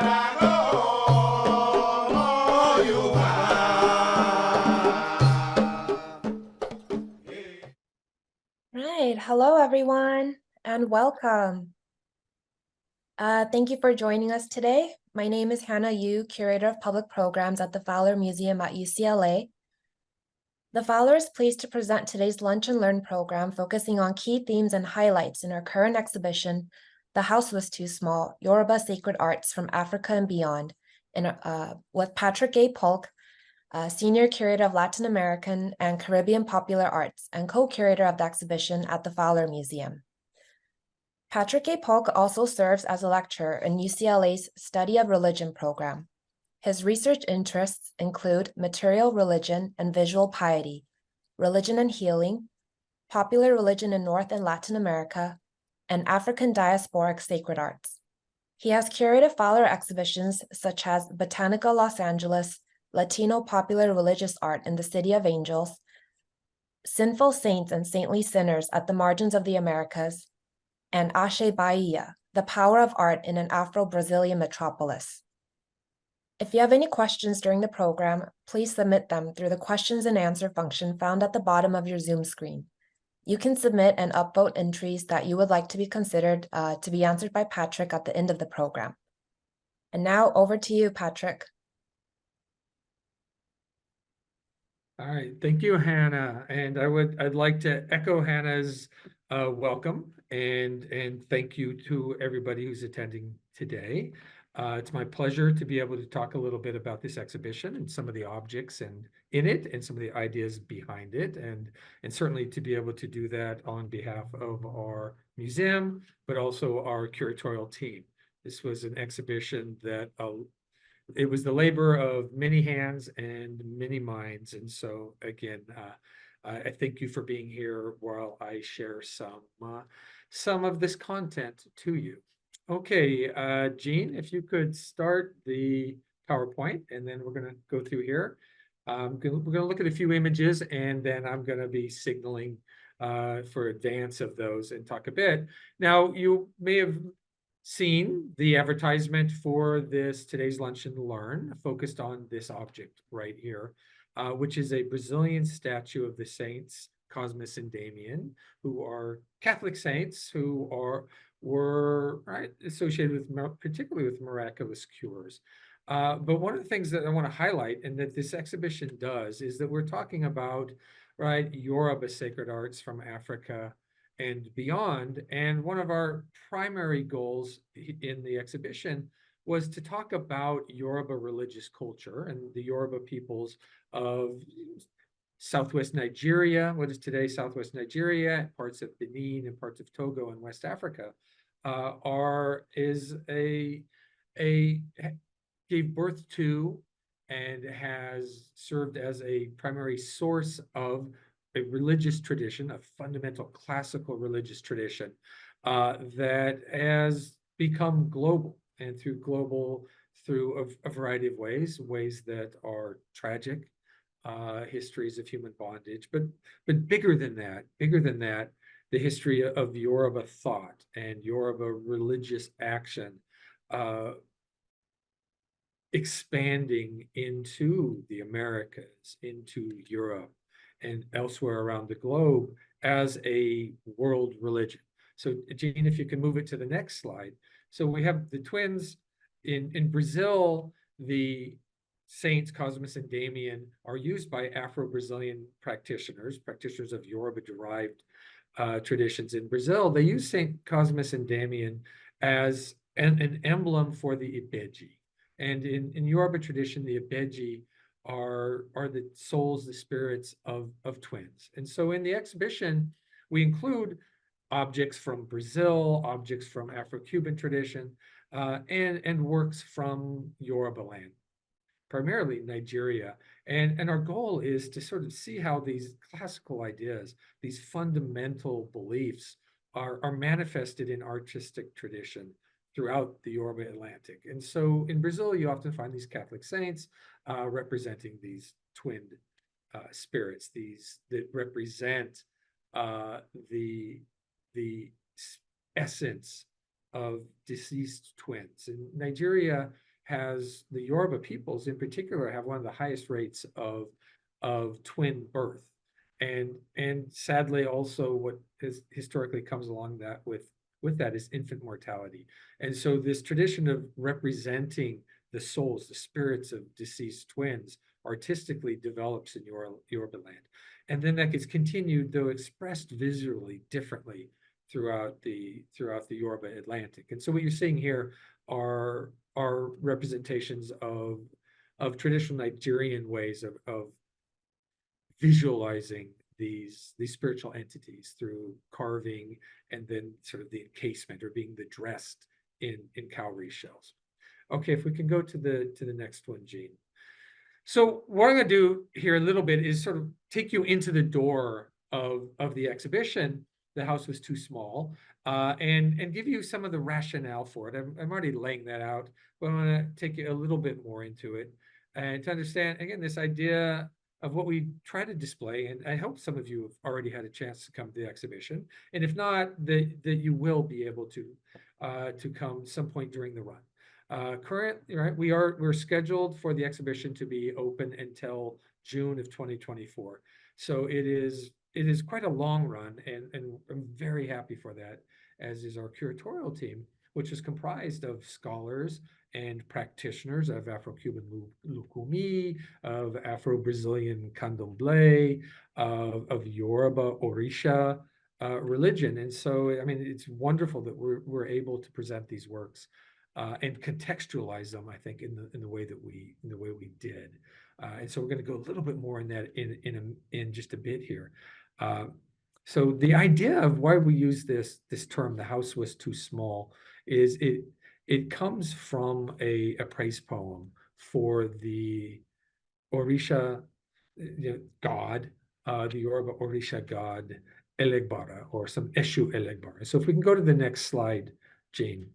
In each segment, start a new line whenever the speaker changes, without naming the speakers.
Right. Hello, everyone, and welcome. Thank you for joining us today. My name is Hannah Yu, Curator of Public Programs at the Fowler Museum at UCLA. The Fowler is pleased to present today's Lunch and Learn program, focusing on key themes and highlights in our current exhibition, The House Was Too Small, Yoruba Sacred Arts from Africa and Beyond, with Patrick A. Polk, Senior Curator of Latin American and Caribbean Popular Arts and co-curator of the exhibition at the Fowler Museum. Patrick A. Polk also serves as a lecturer in UCLA's Study of Religion program. His research interests include material religion and visual piety, religion and healing, popular religion in North and Latin America, and African diasporic sacred arts. He has curated Fowler exhibitions such as Botánica Los Angeles, Latino Popular Religious Art in the City of Angels, Sinful Saints and Saintly Sinners at the Margins of the Americas, and Axé Bahia, The Power of Art in an Afro-Brazilian Metropolis. If you have any questions during the program, please submit them through the questions and answer function found at the bottom of your Zoom screen. You can submit and upvote entries that you would like to be considered to be answered by Patrick at the end of the program. And now over to you, Patrick.
All right, thank you, Hannah. And I'd like to echo Hannah's welcome and thank you to everybody who's attending today. It's my pleasure to be able to talk a little bit about this exhibition and some of the objects in it and some of the ideas behind it, and certainly to be able to do that on behalf of our museum, but also our curatorial team. This was an exhibition that it was the labor of many hands and many minds. And so again, I thank you for being here while I share some of this content to you. Okay, Jean, if you could start the PowerPoint, and then we're going to go through here. We're going to look at a few images, and then I'm going to be signaling for advance of those and talk a bit. Now, you may have seen the advertisement for today's Lunch and Learn, focused on this object right here, which is a Brazilian statue of the saints Cosmas and Damian, who are Catholic saints who were associated with particularly with miraculous cures. But one of the things that I want to highlight, and that this exhibition does, is that we're talking about Yoruba sacred arts from Africa and beyond. And one of our primary goals in the exhibition was to talk about Yoruba religious culture and the Yoruba peoples of Southwest Nigeria, what is today Southwest Nigeria, parts of Benin and parts of Togo and West Africa, gave birth to and has served as a primary source of a religious tradition, a fundamental classical religious tradition that has become global, and through a variety of ways that are tragic, histories of human bondage, but bigger than that, the history of Yoruba thought and Yoruba religious action expanding into the Americas, into Europe, and elsewhere around the globe as a world religion. So, Jean, if you can move it to the next slide. So we have the twins in Brazil. The saints Cosmas and Damian are used by Afro-Brazilian practitioners of Yoruba-derived traditions in Brazil. They use Saint Cosmas and Damian as an emblem for the Ibeji. And in Yoruba tradition, the Ibeji are the souls, the spirits of twins. And so in the exhibition, we include objects from Brazil, objects from Afro-Cuban tradition, and works from Yoruba land, primarily Nigeria. And our goal is to sort of see how these classical ideas, these fundamental beliefs are manifested in artistic tradition throughout the Yoruba Atlantic. And so in Brazil, you often find these Catholic saints representing these twinned spirits, these that represent the essence of deceased twins. In Nigeria, the Yoruba peoples in particular have one of the highest rates of twin birth. And sadly also what historically comes along that with that is infant mortality. And so this tradition of representing the souls, the spirits of deceased twins artistically develops in Yoruba land. And then that gets continued, though expressed visually differently throughout the Yoruba Atlantic. And so what you're seeing here are representations of traditional Nigerian ways of visualizing these spiritual entities through carving and then sort of the encasement or being the dressed in cowrie shells. Okay, if we can go to the next one, Jean. So what I'm going to do here a little bit is sort of take you into the door of the exhibition. The house was too small, and give you some of the rationale for it. I'm already laying that out, but I want to take you a little bit more into it and to understand, again, this idea of what we try to display. And I hope some of you have already had a chance to come to the exhibition. And if not, that you will be able to come some point during the run. Currently, right, we're scheduled for the exhibition to be open until June of 2024. So it is quite a long run, and I'm very happy for that, as is our curatorial team, which is comprised of scholars and practitioners of Afro-Cuban Lukumi, of Afro-Brazilian Candomblé, of Yoruba Orisha religion. And so, I mean, it's wonderful that we're able to present these works and contextualize them, I think, in the way that we did. And so we're going to go a little bit more in that in just a bit here. So the idea of why we use this term, the house was too small, is it comes from a praise poem for the Orisha god, the Yoruba Orisha god Elegbara, or some Eshu Elegbara. So if we can go to the next slide, Jane.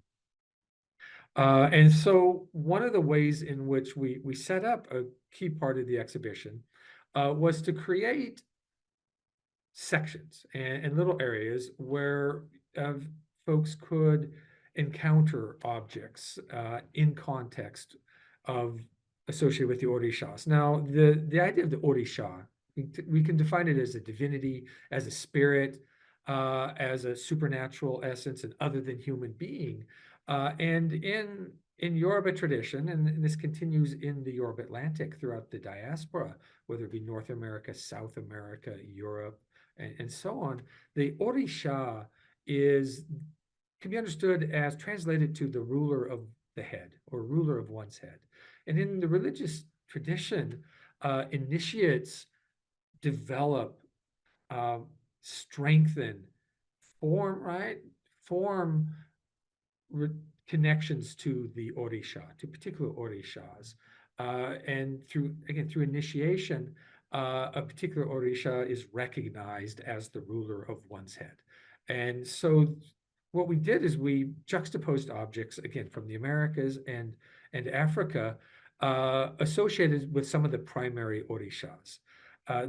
And so one of the ways in which we set up a key part of the exhibition was to create sections and little areas where folks could encounter objects in context of associated with the Orishas. Now, the idea of the Orisha, we can define it as a divinity, as a spirit, as a supernatural essence, and other than human being. And in Yoruba tradition, and this continues in the Yoruba Atlantic throughout the diaspora, whether it be North America, South America, Europe, and so on, the Orisha can be understood as translated to the ruler of the head, or ruler of one's head. And in the religious tradition, initiates develop, strengthen, form connections to the Orisha, to particular Orishas. And through initiation, a particular Orisha is recognized as the ruler of one's head. And so what we did is we juxtaposed objects, again, from the Americas and Africa, associated with some of the primary Orishas.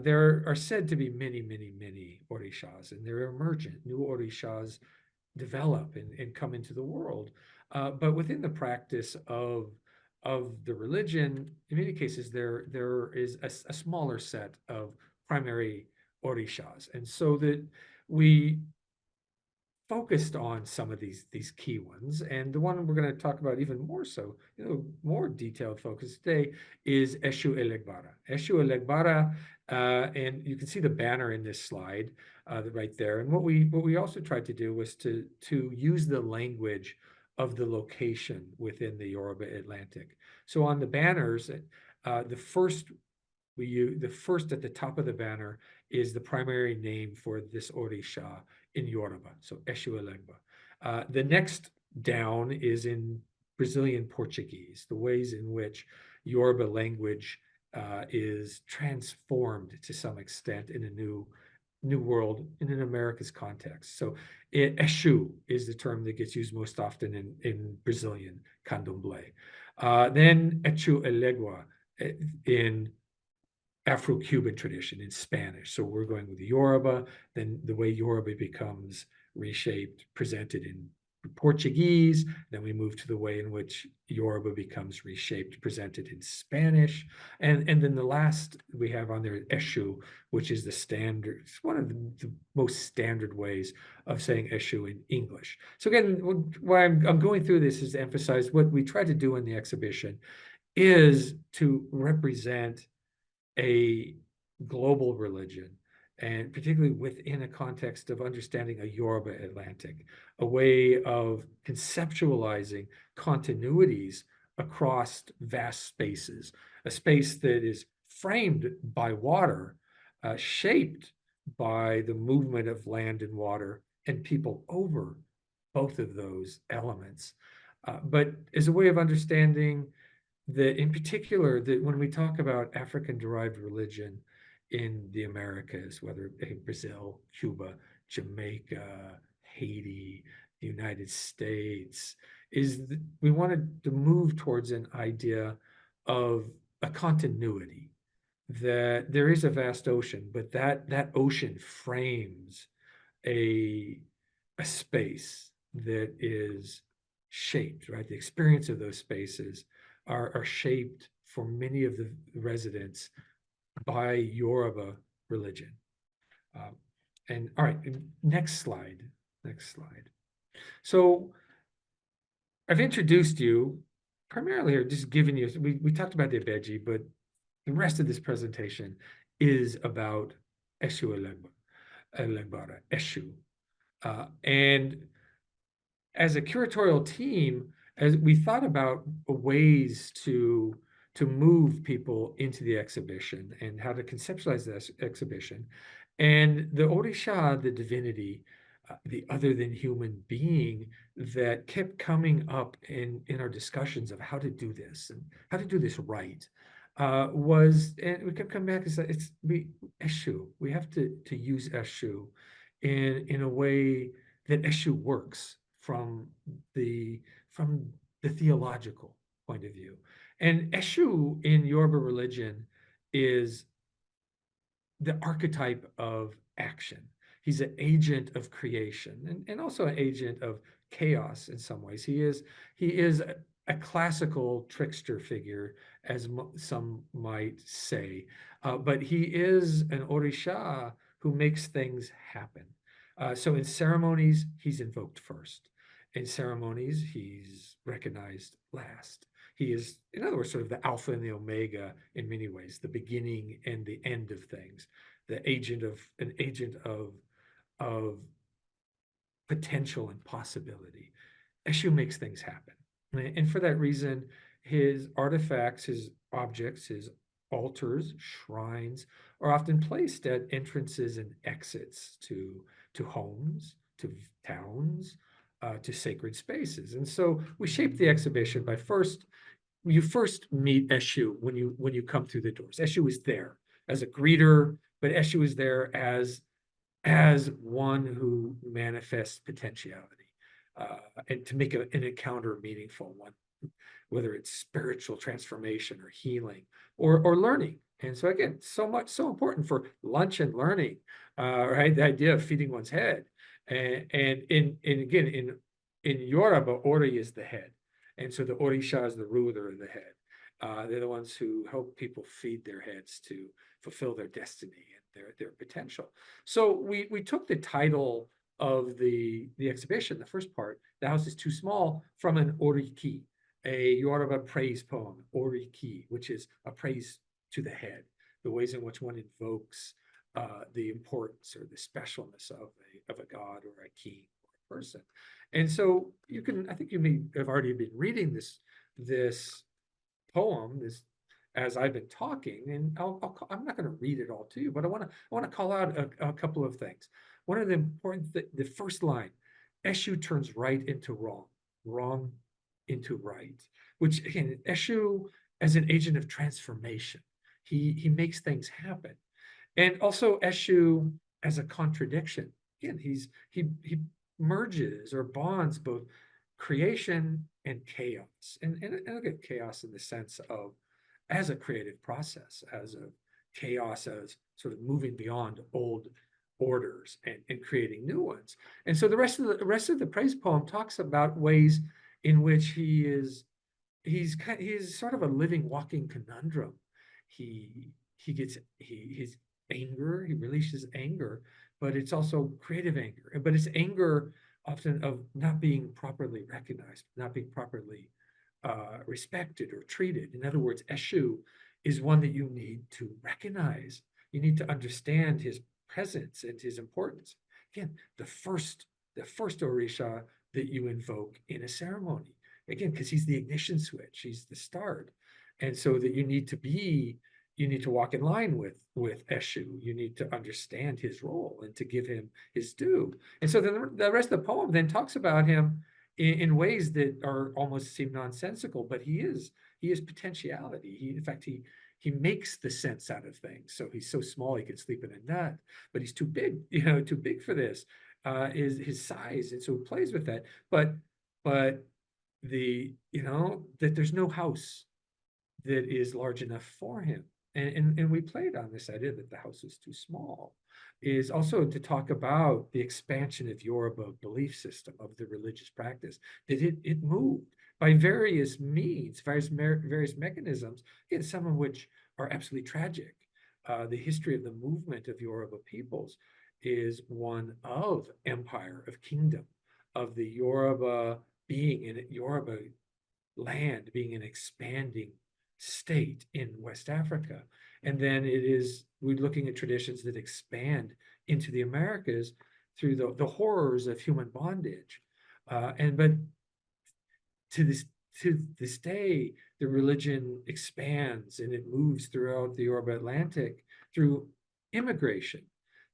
There are said to be many, many, many Orishas, and they're emergent. New Orishas develop and come into the world. But within the practice of the religion, in many cases, there is a smaller set of primary Orishas. And so that we focused on some of these key ones. And the one we're going to talk about even more so, more detailed focus today, is Eshu Elegbara. Eshu Elegbara, and you can see the banner in this slide right there. And what we also tried to do was to use the language of the location within the Yoruba Atlantic. So on the banners, the first at the top of the banner is the primary name for this Orisha in Yoruba, so Eshu Elegba. The next down is in Brazilian Portuguese, the ways in which Yoruba language is transformed to some extent in a new world in an America's context. So Eshu is the term that gets used most often in Brazilian Candomblé. Then Eshu Elegua in Afro-Cuban tradition in Spanish. So we're going with the Yoruba, then the way Yoruba becomes reshaped, presented Portuguese, then we move to the way in which Yoruba becomes reshaped, presented in Spanish. And then the last we have on there, Eshu, which is the standard, it's one of the most standard ways of saying Eshu in English. So again, why I'm going through this is to emphasize what we try to do in the exhibition is to represent a global religion, and particularly within a context of understanding a Yoruba Atlantic, a way of conceptualizing continuities across vast spaces, a space that is framed by water, shaped by the movement of land and water and people over both of those elements. But as a way of understanding that in particular, that when we talk about African-derived religion in the Americas, whether in Brazil, Cuba, Jamaica, Haiti, the United States, we wanted to move towards an idea of a continuity, that there is a vast ocean, but that ocean frames a a space that is shaped, right? The experience of those spaces are shaped for many of the residents by Yoruba religion. Um, and all right, next slide. Next slide. So I've introduced you primarily, or just giving you, we talked about the Abeji, but the rest of this presentation is about Eshu Elegbara, Eshu. And as a curatorial team, as we thought about ways to move people into the exhibition and how to conceptualize this exhibition, and the Orisha, the divinity, the other than human being that kept coming up in our discussions of how to do this and how to do this right, was, and we kept coming back and said we Eshu. We have to use Eshu in a way that Eshu works from the theological point of view. And Eshu in Yoruba religion is the archetype of action. He's an agent of creation and also an agent of chaos in some ways. He is a classical trickster figure, as some might say, but he is an Orisha who makes things happen. So in ceremonies, he's invoked first. In ceremonies, he's recognized last. He is, in other words, sort of the alpha and the omega in many ways, the beginning and the end of things, an agent of potential and possibility. Eshu makes things happen. And for that reason, his artifacts, his objects, his altars, shrines are often placed at entrances and exits to homes, to towns, to sacred spaces. And so we shape the exhibition by you first meet Eshu when you come through the doors. Eshu is there as a greeter, but Eshu is there as one who manifests potentiality, and to make an encounter a meaningful one, whether it's spiritual transformation or healing or learning. And so again, so important for lunch and learning, right? The idea of feeding one's head. And again, in Yoruba, Ori is the head. And so the Orisha is the ruler of the head. They're the ones who help people feed their heads to fulfill their destiny and their potential. So we took the title of the exhibition, the first part, "The House is Too Small," from an Oriki, a Yoruba praise poem, Oriki, which is a praise to the head, the ways in which one invokes the importance or the specialness of a god or a king or a person. And so I think you may have already been reading this poem, as I've been talking, and I'm not going to read it all to you, but I want to call out a couple of things. One of the important, the first line, Eshu turns right into wrong, wrong into right, which again, Eshu as an agent of transformation, he makes things happen, and also Eshu as a contradiction. Again, he merges or bonds both creation and chaos. And look at chaos in the sense of as a creative process, as a chaos, as sort of moving beyond old orders and creating new ones. And so the rest of the praise poem talks about ways in which he's sort of a living, walking conundrum. He gets his anger, he releases anger, but it's also creative anger. But it's anger often of not being properly recognized, not being properly respected or treated. In other words, Eshu is one that you need to recognize. You need to understand his presence and his importance. Again, the first Orisha that you invoke in a ceremony. Again, because he's the ignition switch, he's the start. And so that you need to walk in line with Eshu. You need to understand his role and to give him his due. And so then the rest of the poem then talks about him in ways that are almost seem nonsensical, but he is potentiality. In fact, he makes the sense out of things. So he's so small he could sleep in a nut, but he's too big, too big for this. Is his size, and so he plays with that. But that there's no house that is large enough for him. And we played on this idea that the house is too small, is also to talk about the expansion of Yoruba belief system, of the religious practice, that it moved by various means, various mechanisms, again, some of which are absolutely tragic. The history of the movement of Yoruba peoples is one of empire, of kingdom, of the Yoruba being in Yoruba land, being an expanding state in West Africa. And then we're looking at traditions that expand into the Americas through the horrors of human bondage. But to this day, the religion expands and it moves throughout the Yoruba Atlantic through immigration,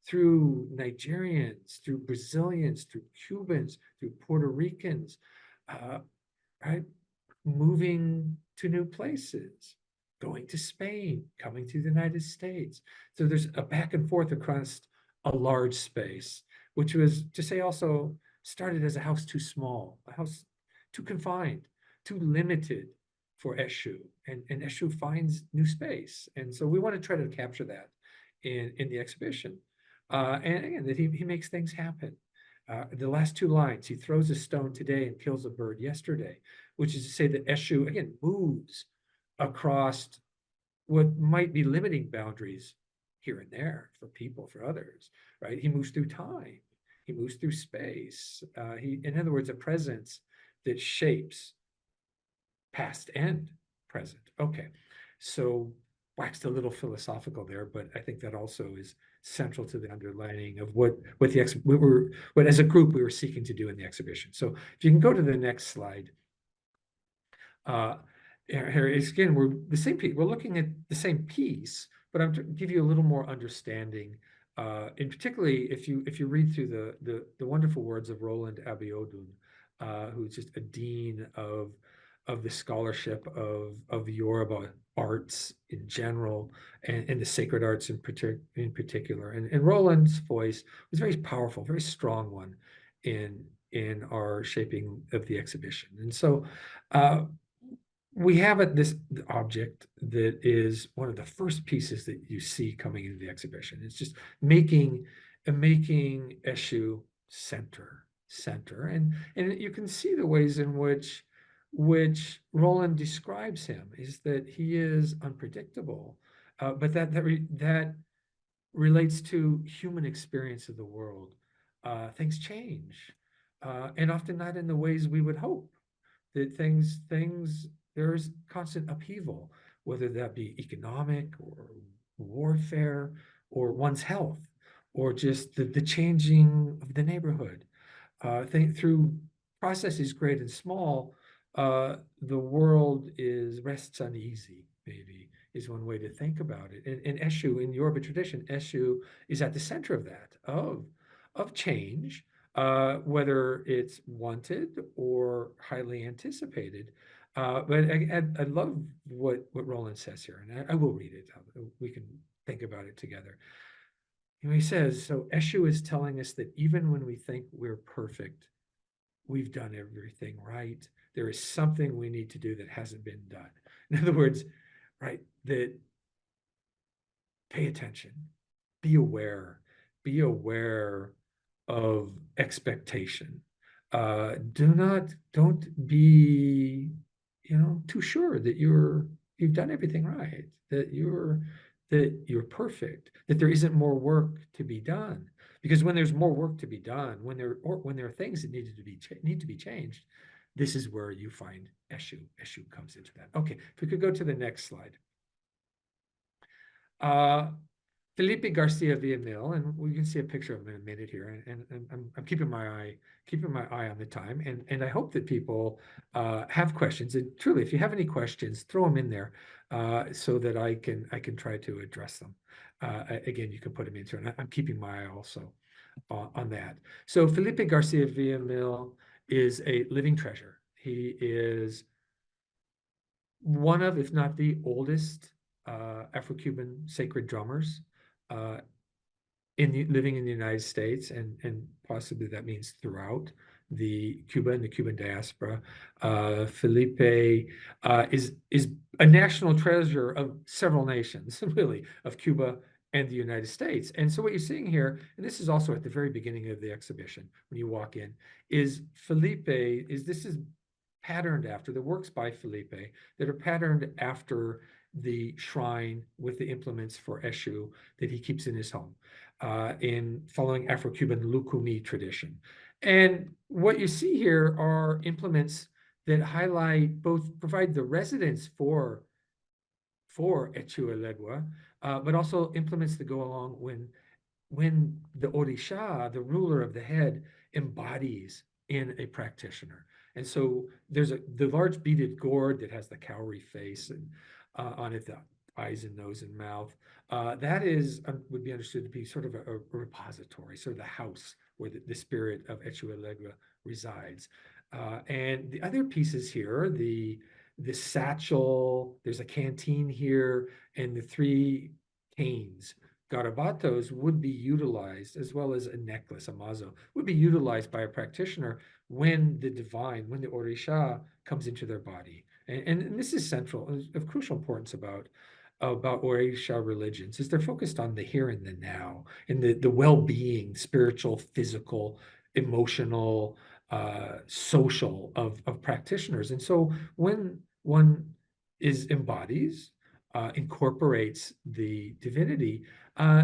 through Nigerians, through Brazilians, through Cubans, through Puerto Ricans, right? Moving to new places, going to Spain, coming to the United States. So there's a back and forth across a large space, which was to say also started as a house too small, a house too confined, too limited for Eshu. And Eshu finds new space. And so we want to try to capture that in the exhibition. And again, that he makes things happen. The last two lines, he throws a stone today and kills a bird yesterday, which is to say that Eshu, again, moves across what might be limiting boundaries here and there for people, for others, right? He moves through time. He moves through space. In other words, a presence that shapes past and present. Okay, so waxed a little philosophical there, but I think that also is central to the underlining of what as a group we were seeking to do in the exhibition. So if you can go to the next slide. Here is again, we're the same piece. We're looking at the same piece, but I'm to give you a little more understanding. And particularly if you read through the wonderful words of Roland Abiodun, who's just a dean of the scholarship of Yoruba arts in general and the sacred arts in particular. And Roland's voice was very powerful, very strong one in our shaping of the exhibition. And so we have this object that is one of the first pieces that you see coming into the exhibition. It's just making Eshu center. And you can see the ways in which Roland describes him is that he is unpredictable, but that relates to human experience of the world. Things change, and often not in the ways we would hope. That there's constant upheaval, whether that be economic or warfare or one's health, or just the changing of the neighborhood. Through processes great and small, the world rests uneasy, maybe, is one way to think about it. And Eshu, in Yoruba tradition, Eshu is at the center of that, of change, whether it's wanted or highly anticipated. But I love what Roland says here, and I will read it. We can think about it together. He says, so Eshu is telling us that even when we think we're perfect, we've done everything right. There is something we need to do that hasn't been done. In other words, right, that pay attention, be aware, be aware of expectation. Don't be, too sure that you've done everything right, that you're perfect, that there isn't more work to be done. Because when there's more work to be done, when there are things that need to be changed, this is where you find Eshu. Eshu comes into that. Okay, if we could go to the next slide. Felipe Garcia Villamil, and we can see a picture of him in a minute here. And I'm keeping my eye on the time, and I hope that people have questions. And truly, if you have any questions, throw them in there so that I can try to address them. Again, you can put them into, and I'm keeping my eye also on that. So Felipe Garcia Villamil is a living treasure. He is one of, if not the oldest, Afro-Cuban sacred drummers living in the United States, and possibly that means throughout Cuba and the Cuban diaspora. Felipe is a national treasure of several nations, really, of Cuba and the United States. And so what you're seeing here, and this is also at the very beginning of the exhibition, when you walk in, is this is patterned after the works by Felipe that are patterned after the shrine with the implements for Eshu that he keeps in his home, in following Afro-Cuban Lukumi tradition. And what you see here are implements that provide the residence for Echu Elegua, but also implements that go along when the Orisha, the ruler of the head, embodies in a practitioner. And so there's the large beaded gourd that has the cowrie face and on it, the eyes and nose and mouth. That would be understood to be sort of a repository, sort of the house where the spirit of Echu Elegua resides. And the other pieces here, the satchel, there's a canteen here, and the three canes. Garabatos would be utilized, as well as a necklace, a mazo, would be utilized by a practitioner when the Orisha comes into their body. And this is central, of crucial importance about Orisha religions, is they're focused on the here and the now, and the well-being, spiritual, physical, emotional, social of practitioners. And so when one embodies, incorporates the divinity,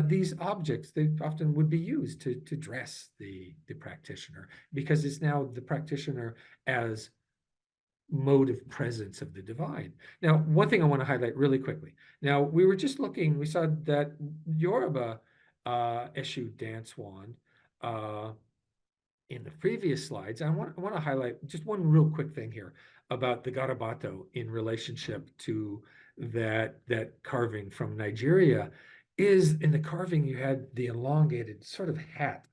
these objects, they often would be used to dress the practitioner, because it's now the practitioner as mode of presence of the divine. Now, one thing I want to highlight really quickly. Now, we were just looking, we saw that Yoruba Eshu dance wand in the previous slides. I want to highlight just one real quick thing here about the garabato in relationship to that carving from Nigeria. Is in the carving you had the elongated sort of hat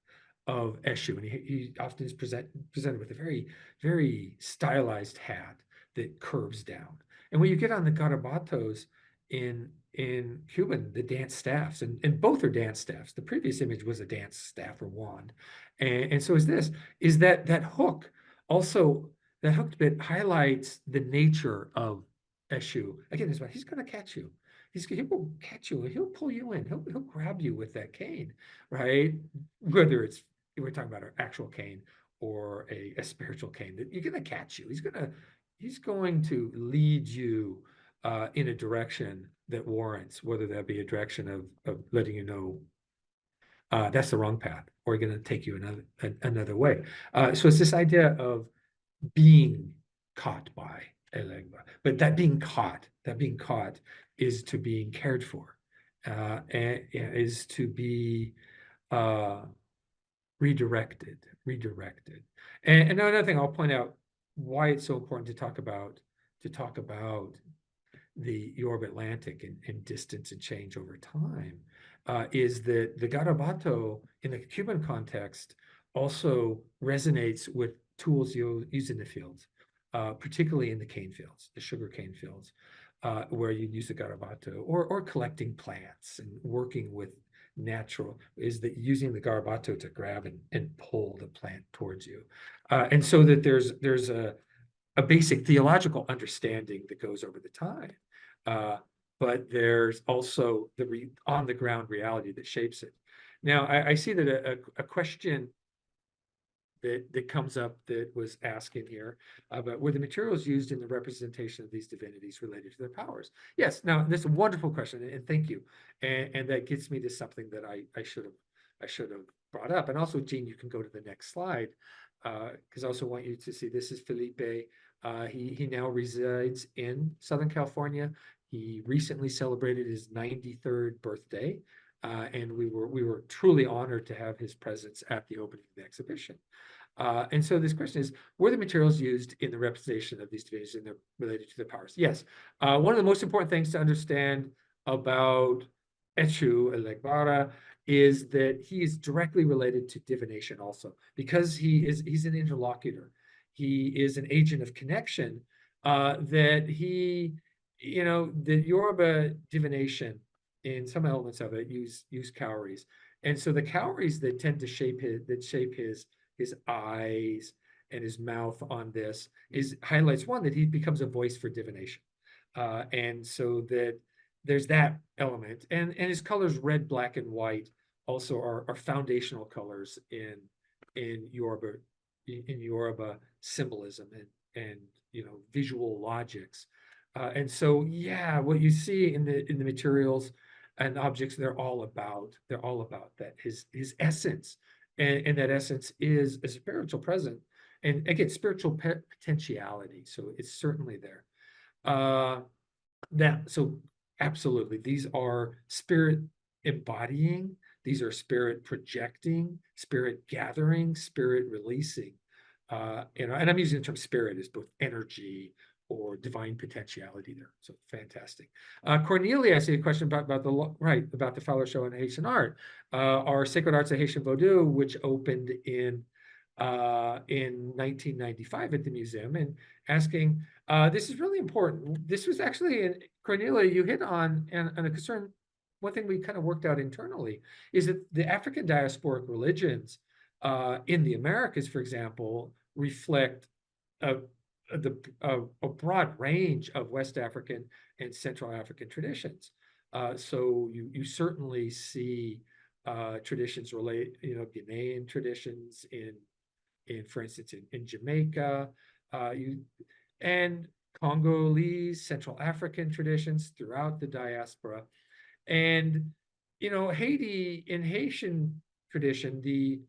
of Eshu, and he often is presented with a very, very stylized hat that curves down. And when you get on the garabatos in Cuban, the dance staffs, and both are dance staffs. The previous image was a dance staff or wand. And so is that hook also, that hooked bit highlights the nature of Eshu. Again, he's going to catch you. He will catch you. He'll pull you in. He'll grab you with that cane, right? Whether we're talking about an actual cane or a spiritual cane, that you're going to catch you. He's going to lead you in a direction that warrants, whether that be a direction of letting you know that's the wrong path, or going to take you another way. So it's this idea of being caught by Elegba, but that being caught is to being cared for, and is to be redirected. And another thing I'll point out why it's so important to talk about the Yoruba Atlantic and distance and change over time, is that the garabato in the Cuban context also resonates with tools you use in the fields, particularly in the cane fields, the sugar cane fields, where you use the garabato, or collecting plants and working with natural, is that using the garabato to grab and pull the plant towards you. And so that there's a basic theological understanding that goes over the time. But there's also the on-the-ground reality that shapes it. Now, I see that a question that comes up that was asked in here about were the materials used in the representation of these divinities related to their powers? Yes. Now, this is a wonderful question, and thank you. And that gets me to something that I should have brought up. And also, Jean, you can go to the next slide because I also want you to see this is Felipe. He now resides in Southern California. He recently celebrated his 93rd birthday. And we were truly honored to have his presence at the opening of the exhibition. And so this question is, were the materials used in the representation of these divinities and they're related to their powers? Yes. One of the most important things to understand about Eshu Elegbara is that he is directly related to divination also, because he's an interlocutor. He is an agent of connection that the Yoruba divination in some elements of it use cowries. And so the cowries that tend to shape his eyes and his mouth on this highlights one that he becomes a voice for divination. And so that there's that element. And his colors red, black, and white also are foundational colors in Yoruba symbolism and visual logics. And so yeah, what you see in the materials and objects, they're all about that, his essence. And that essence is a spiritual present, and again, spiritual potentiality. So it's certainly there. So absolutely, these are spirit embodying, these are spirit projecting, spirit gathering, spirit releasing. And I'm using the term spirit as both energy or divine potentiality there. So fantastic. Cornelia, I see a question about the Fowler Show in Haitian art. Our Sacred Arts of Haitian Vodou, which opened in 1995 at the museum, and asking, this is really important. This was actually, Cornelia, you hit on a concern. One thing we kind of worked out internally is that the African diasporic religions in the Americas, for example, reflect a broad range of West African and Central African traditions. So you certainly see traditions Ghanaian traditions for instance, in Jamaica, and Congolese, Central African traditions throughout the diaspora. And Haiti, in Haitian tradition, the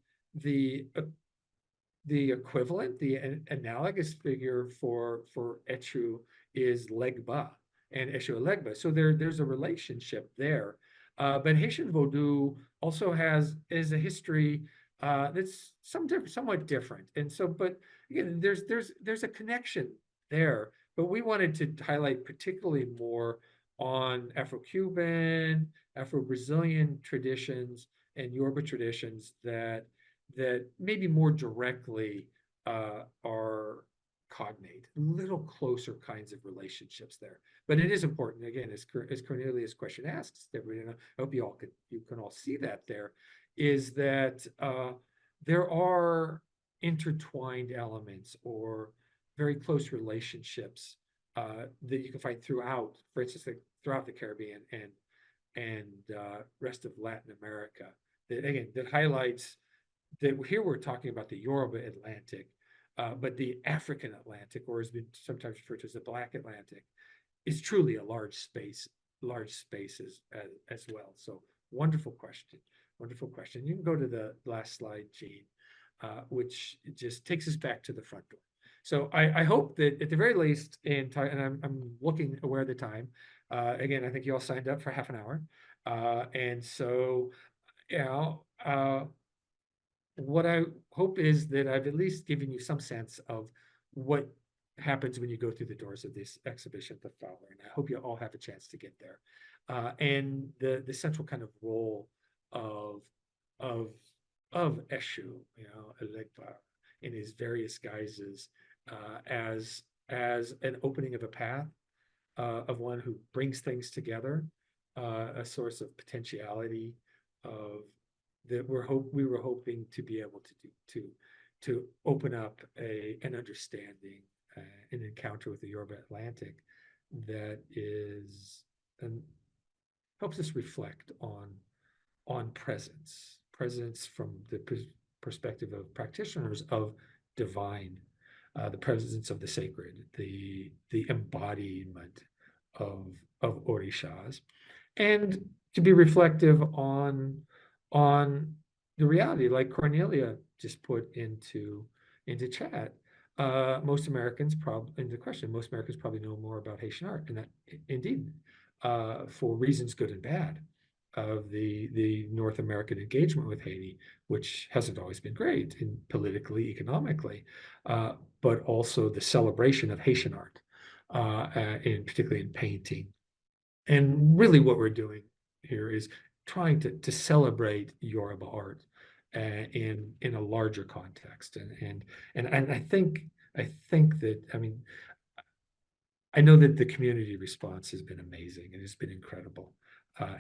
equivalent, the analogous figure for Echu is Legba and Eshu Legba. So there's a relationship there. But Haitian Vodou also is a history that's somewhat different. And so, but again, there's a connection there. But we wanted to highlight particularly more on Afro-Cuban, Afro-Brazilian traditions and Yoruba traditions that maybe more directly are cognate, little closer kinds of relationships there. But it is important, again, as Cornelia's question asks, that I hope you can all see that there, is that there are intertwined elements or very close relationships that you can find throughout, for instance, throughout the Caribbean and rest of Latin America. That highlights that here we're talking about the Yoruba Atlantic, but the African Atlantic, or has been sometimes referred to as the Black Atlantic, is truly a large spaces as well. So wonderful question. You can go to the last slide, Jean, which just takes us back to the front door. So I hope that at the very least, and I'm looking aware of the time. Again, I think you all signed up for half an hour, and so what I hope is that I've at least given you some sense of what happens when you go through the doors of this exhibition at the Fowler, and I hope you all have a chance to get there. And the central kind of role of Eshu, Elegba, in his various guises, as an opening of a path, of one who brings things together, a source of potentiality, of that we were hoping to be able to open up an understanding, an encounter with the Yoruba Atlantic that is and helps us reflect on on presence from the perspective of practitioners of divine, the presence of the sacred, the embodiment of orishas, and to be reflective on the reality, like Cornelia just put into chat. Most Americans most Americans probably know more about Haitian art, and that indeed, for reasons good and bad, of the North American engagement with Haiti, which hasn't always been great in politically, economically, but also the celebration of Haitian art, particularly in painting. And really what we're doing here is trying to celebrate Yoruba art in a larger context. And I think that, I mean, I know that the community response has been amazing and it's been incredible.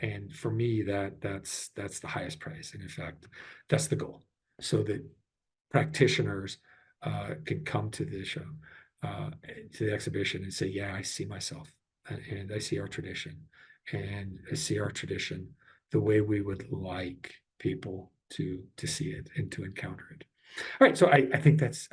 And for me, that's the highest praise. And in fact, that's the goal, so that practitioners can come to the show, to the exhibition, and say, yeah, I see myself, and I see our tradition, and I see our tradition the way we would like people to see it and to encounter it. All right, so I think that's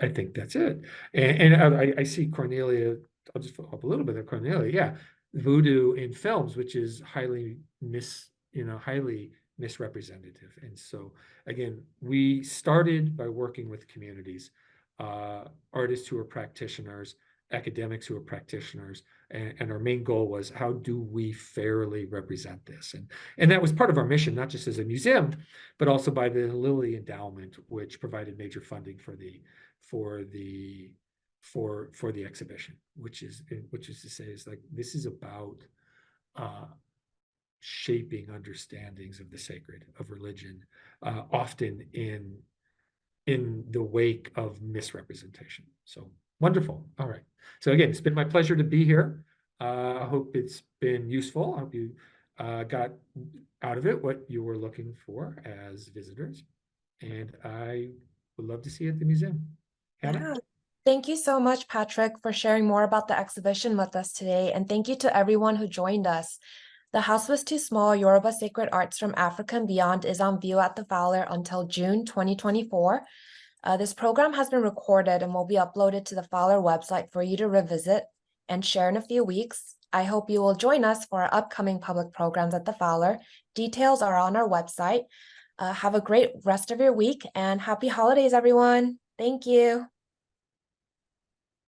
it. And I see Cornelia. I'll just follow up a little bit of Cornelia. Yeah, voodoo in films, which is highly misrepresentative. And so again, we started by working with communities, artists who are practitioners, academics who are practitioners, and our main goal was, how do we fairly represent this? And that was part of our mission, not just as a museum, but also by the Lilly Endowment, which provided major funding for the exhibition, which is to say, is like, this is about shaping understandings of the sacred, of religion, often in the wake of misrepresentation. So wonderful. All right. So again, it's been my pleasure to be here. I hope it's been useful. I hope you got out of it what you were looking for as visitors. And I would love to see you at the museum. Hannah?
Yeah. Thank you so much, Patrick, for sharing more about the exhibition with us today. And thank you to everyone who joined us. The House Was Too Small, Yoruba Sacred Arts from Africa and Beyond is on view at the Fowler until June 2024. This program has been recorded and will be uploaded to the Fowler website for you to revisit and share in a few weeks. I hope you will join us for our upcoming public programs at the Fowler. Details are on our website. Have a great rest of your week and happy holidays, everyone. Thank you.